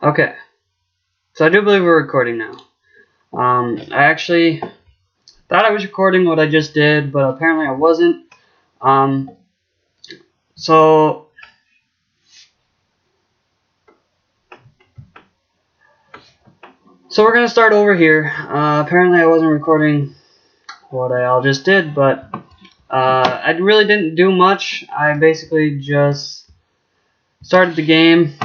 Okay, so I do believe we're recording now. I actually thought I was recording what I just did, but apparently I wasn't. Um, so we're gonna start over here. Apparently I wasn't recording what I all just did, but I really didn't do much. I basically just started the game.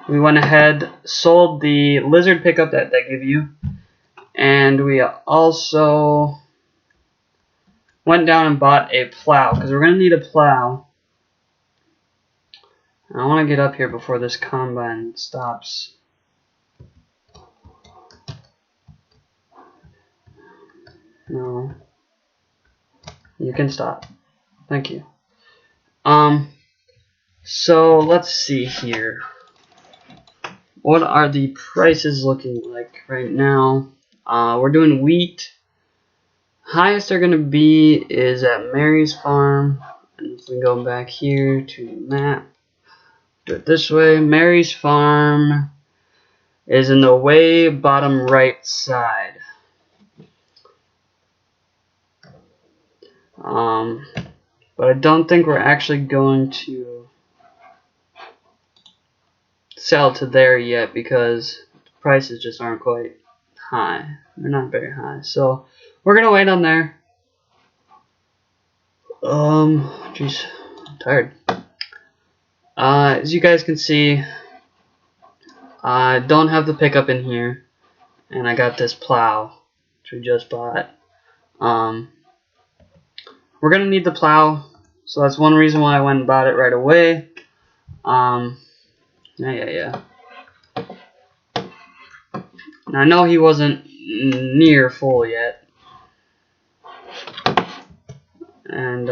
We went ahead, sold the lizard pickup that they give you, and we also went down and bought a plow, because we're going to need a plow. I want to get up here before this combine stops. No. You can stop. Thank you. So let's see here. What are the prices looking like right now? We're doing wheat. Highest they're going to be is at Mary's Farm. And if we go back here to the map, do it this way. Mary's Farm is in the way bottom right side. But I don't think we're actually going to sell to there yet because the prices just aren't quite high. They're not very high. So we're gonna wait on there. Jeez, I'm tired. As you guys can see, I don't have the pickup in here, and I got this plow, which we just bought. We're gonna need the plow, so that's one reason why I went and bought it right away. Yeah. And I know he wasn't near full yet. And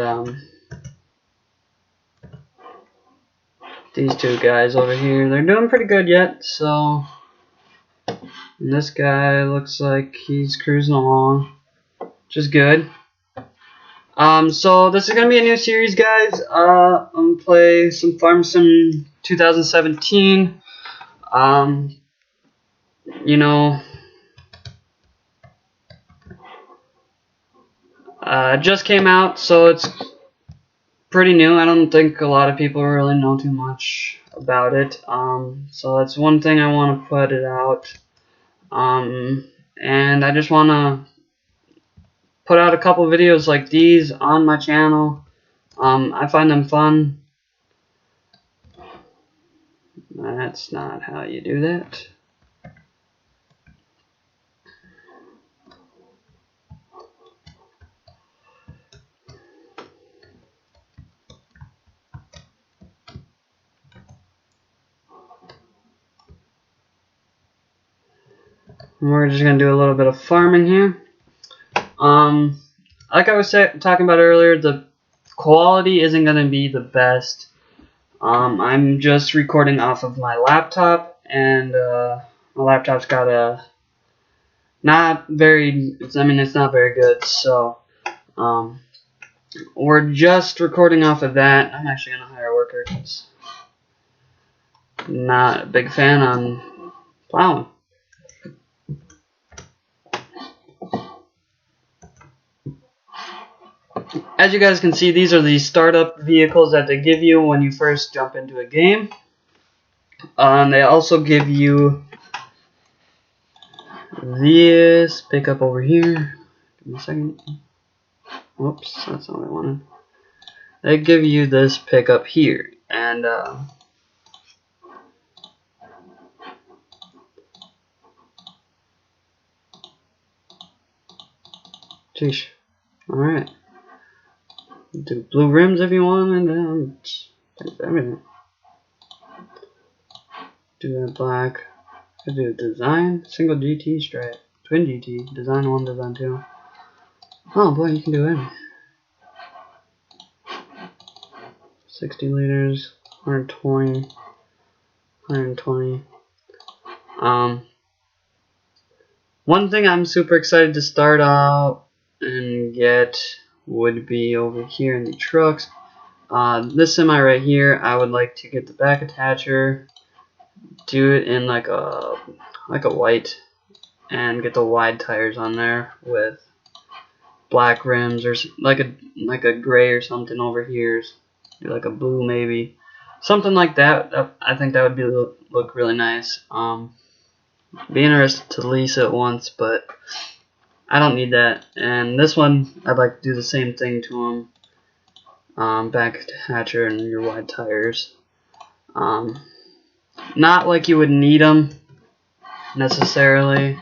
these two guys over here, they're doing pretty good yet. So and this guy looks like he's cruising along, which is good. So this is gonna be a new series, guys. I'm gonna play some Farm Sim 2017. You know, just came out, so it's pretty new. I don't think a lot of people really know too much about it. So that's one thing I want to put it out. And I just want to put out a couple videos like these on my channel. I find them fun. That's not how you do that. We're just going to do a little bit of farming here. Like I was talking about earlier, the quality isn't going to be the best. I'm just recording off of my laptop, and my laptop's got a it's not very good, so we're just recording off of that. I'm actually going to hire a worker because I'm not a big fan on plowing. As you guys can see, these are the startup vehicles that they give you when you first jump into a game. They also give you this pickup over here. Give me a second. Whoops, that's not what I wanted. They give you this pickup here, and sheesh. Alright. Do blue rims if you want, and everything. Do that black. Could do design, single GT stripe, twin GT, design 1, design 2. Oh boy, you can do it. 60 liters, 120, 120. One thing I'm super excited to start out and get would be over here in the trucks. This semi right here, I would like to get the back attacher, do it in like a white, and get the wide tires on there with black rims, or like a gray or something over here. Do like a blue maybe, something like that. I think that would be look really nice. Be interested to lease it once, but I don't need that. And this one, I'd like to do the same thing to them. Back hatcher and your wide tires. Not like you would need them necessarily.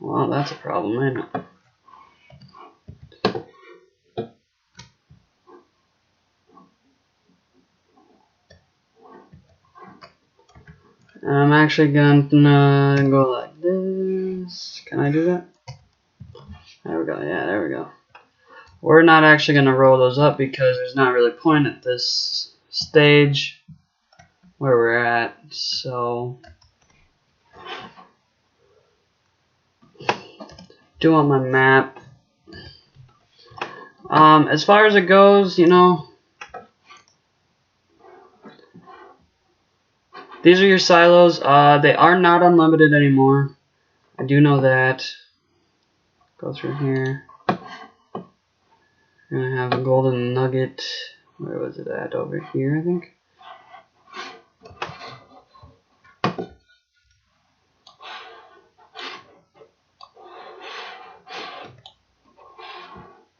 Well, that's a problem, ain't it? I'm actually gonna go like this. Can I do that? There we go. Yeah, there we go. We're not actually gonna roll those up because there's not really point at this stage where we're at. So, do on my map. As far as it goes, you know, these are your silos. They are not unlimited anymore. I do know that. Go through here. We're gonna have a golden nugget. Where was it at? Over here, I think.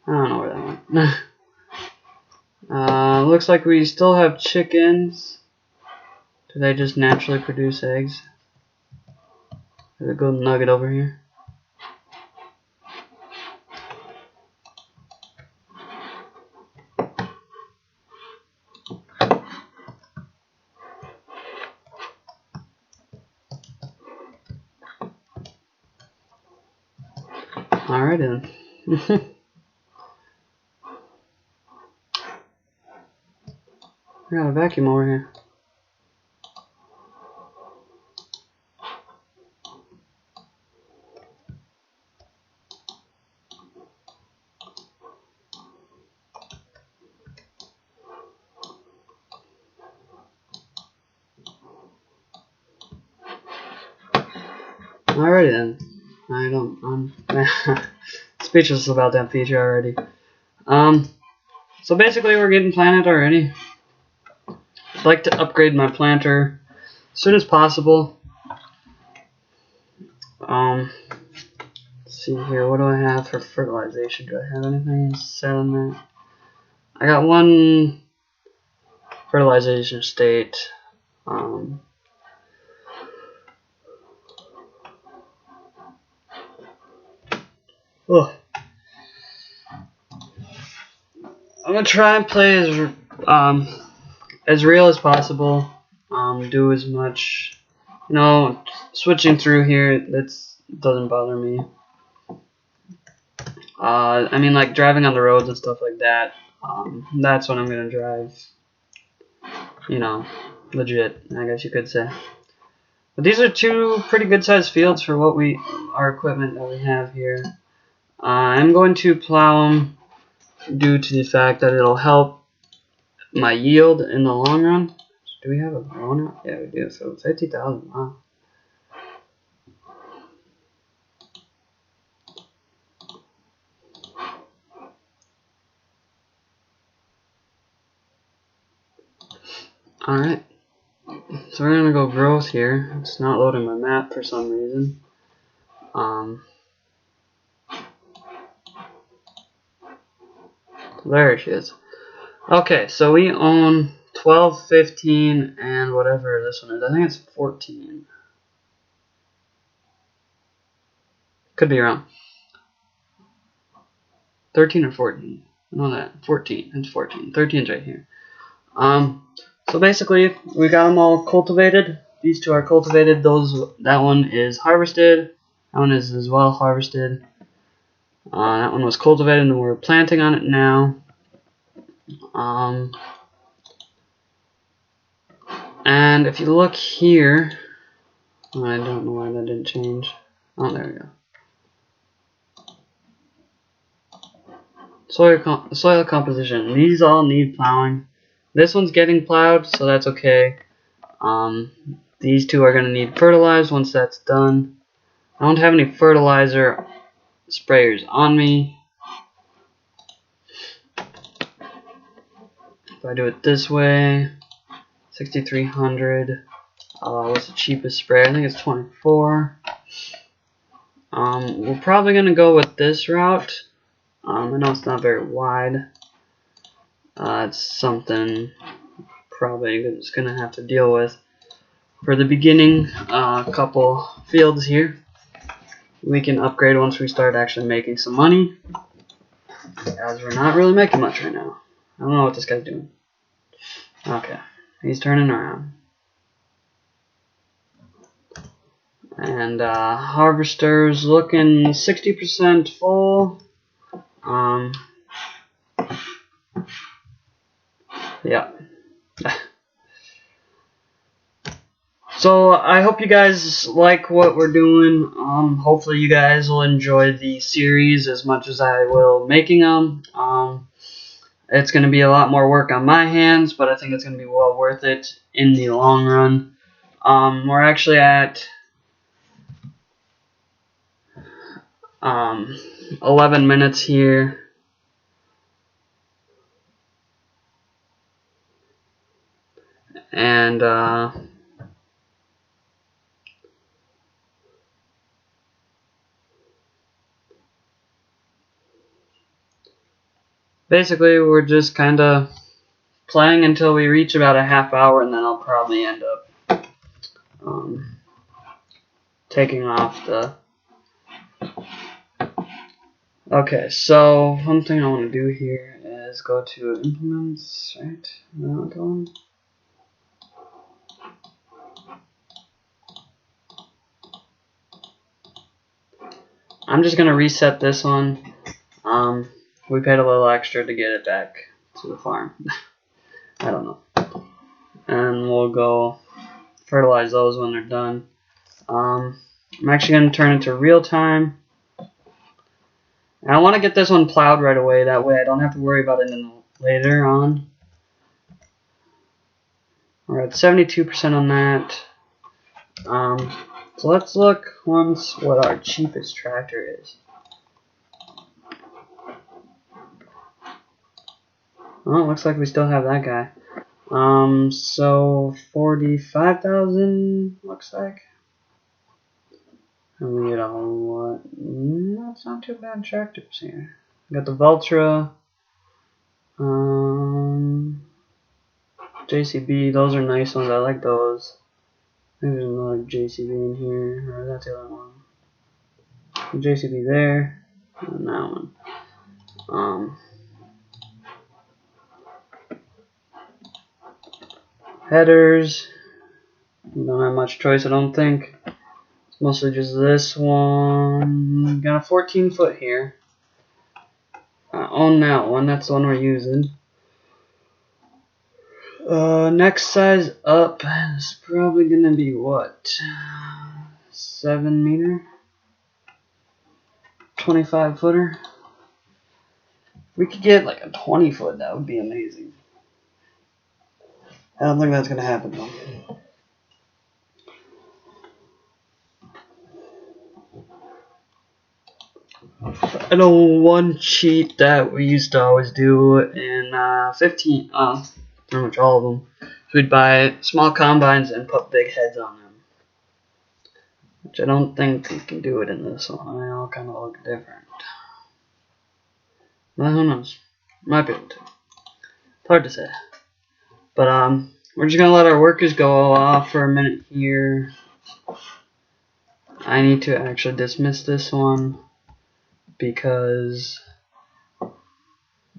I don't know where that went. Looks like we still have chickens. Do they just naturally produce eggs? There's a golden nugget over here. Alright then. I got a vacuum over here. Alrighty then. I'm speechless about that feature already. So basically we're getting planted already. I'd like to upgrade my planter as soon as possible. Let's see here, what do I have for fertilization? Do I have anything set on that? I got one fertilization state. Ugh. I'm gonna try and play as real as possible. Do as much, you know, switching through here. That doesn't bother me. I mean, like driving on the roads and stuff like that. That's what I'm gonna drive. You know, legit, I guess you could say. But these are two pretty good sized fields for what our equipment that we have here. I'm going to plow them due to the fact that it'll help my yield in the long run. Do we have a loan out? Yeah, we do. So 50,000. Wow. Alright. So we're gonna go growth here. It's not loading my map for some reason. There she is. Okay, so we own 12, 15, and whatever this one is. I think it's 14. Could be wrong. 13 or 14. I know that. 14. It's 14. 13's right here. So basically, we got them all cultivated. These two are cultivated. That one is harvested. That one is as well harvested. That one was cultivated, and we're planting on it now. And if you look here, I don't know why that didn't change. Oh, there we go. soil composition. These all need plowing. This one's getting plowed, so that's okay. These two are going to need fertilized once that's done. I don't have any fertilizer sprayers on me. If I do it this way, 6,300. What's the cheapest spray? I think it's 24. We're probably going to go with this route. I know it's not very wide. It's something probably just going to have to deal with. For the beginning, a couple fields here. We can upgrade once we start actually making some money. As we're not really making much right now. I don't know what this guy's doing. Okay, he's turning around. And harvester's looking 60% full. Yeah. So I hope you guys like what we're doing. Hopefully you guys will enjoy the series as much as I will making them. It's going to be a lot more work on my hands, but I think it's going to be well worth it in the long run. We're actually at 11 minutes here. And basically we're just kind of playing until we reach about a half hour, and then I'll probably end up taking off the... Okay, so one thing I want to do here is go to implements, right? That one. I'm just gonna reset this one. We paid a little extra to get it back to the farm. I don't know. And we'll go fertilize those when they're done. I'm actually gonna turn it to real time. And I want to get this one plowed right away. That way I don't have to worry about it later on. We're at 72% on that. So let's look once what our cheapest tractor is. Oh, looks like we still have that guy. So 45,000 looks like. And we get a lot. That's not too bad tractors here. We got the Valtra, JCB. Those are nice ones. I like those. I think there's another JCB in here, or that's the other one. JCB there, and that one. Headers. We don't have much choice, I don't think. It's mostly just this one. Got a 14-foot here. I own that one. That's the one we're using. Next size up is probably gonna be what? 7 meter? 25 footer? If we could get like a 20 foot, that would be amazing. I don't think that's gonna happen though. I know one cheat that we used to always do in 15, pretty much all of them. We'd buy small combines and put big heads on them. Which I don't think we can do it in this one. They all kind of look different. Well, who knows? Might be able to. It's hard to say. But we're just gonna let our workers go off for a minute here. I need to actually dismiss this one because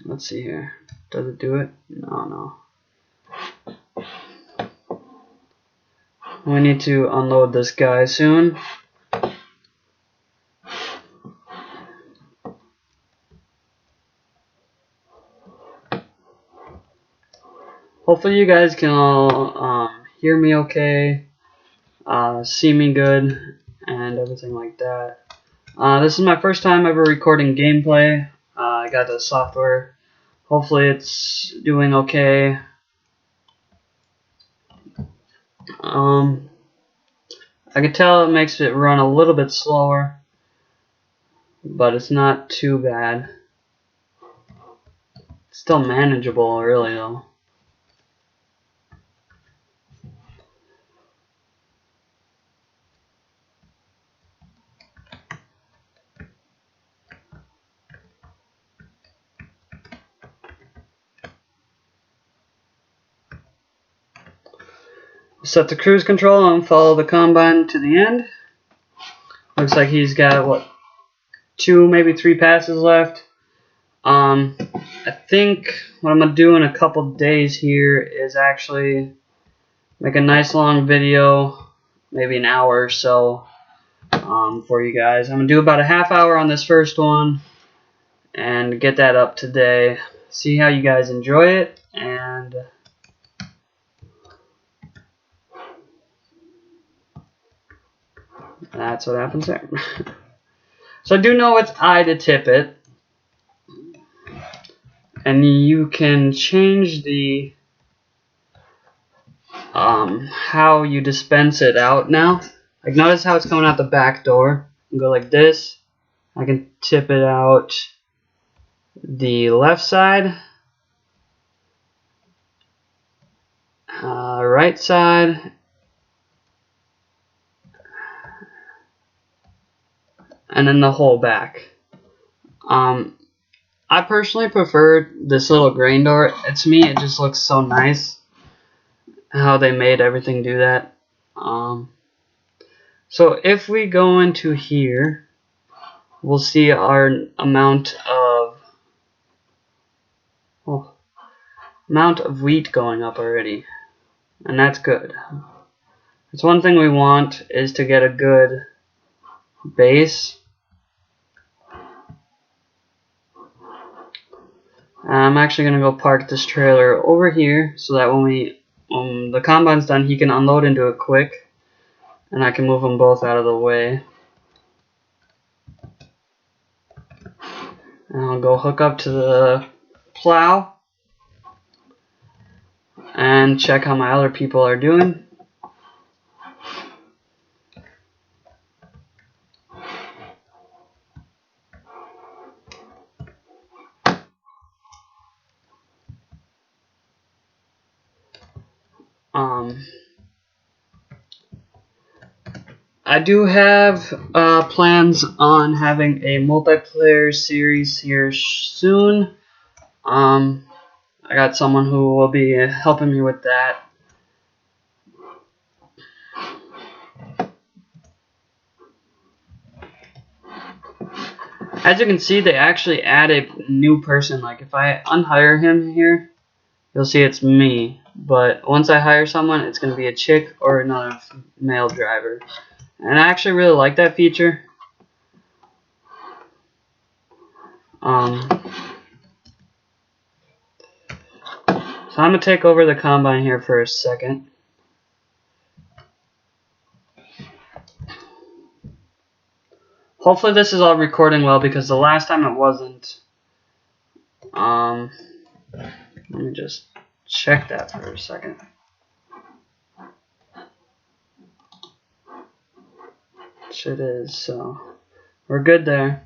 let's see here. Does it do it? No. We need to unload this guy soon. Hopefully you guys can all hear me okay, see me good, and everything like that. This is my first time ever recording gameplay. I got the software. Hopefully it's doing okay. I can tell it makes it run a little bit slower, but it's not too bad. It's still manageable, really, though. Set the cruise control and follow the combine to the end. Looks like he's got, what, 2, maybe 3 passes left. I think what I'm going to do in a couple days here is actually make a nice long video, maybe an hour or so, for you guys. I'm going to do about a half hour on this first one and get that up today. See how you guys enjoy it, and that's what happens there. So I do know it's I to tip it, and you can change the how you dispense it out now. Like, notice how it's coming out the back door. You go like this. I can tip it out the left side, right side, and then the whole back. I personally prefer this little grain door. To me, it just looks so nice how they made everything do that. So if we go into here, we'll see our amount of wheat going up already, and that's good. It's one thing we want, is to get a good base. I'm actually gonna go park this trailer over here so that when the combine's done, he can unload into it quick, and I can move them both out of the way. And I'll go hook up to the plow and check how my other people are doing. I do have plans on having a multiplayer series here soon. I got someone who will be helping me with that. As you can see, they actually add a new person. Like, if I unhire him here, you'll see it's me. But once I hire someone, it's going to be a chick or another male driver. And I actually really like that feature. So I'm going to take over the combine here for a second. Hopefully this is all recording well, because the last time it wasn't. Let me just check that for a second. Which it is, so we're good there.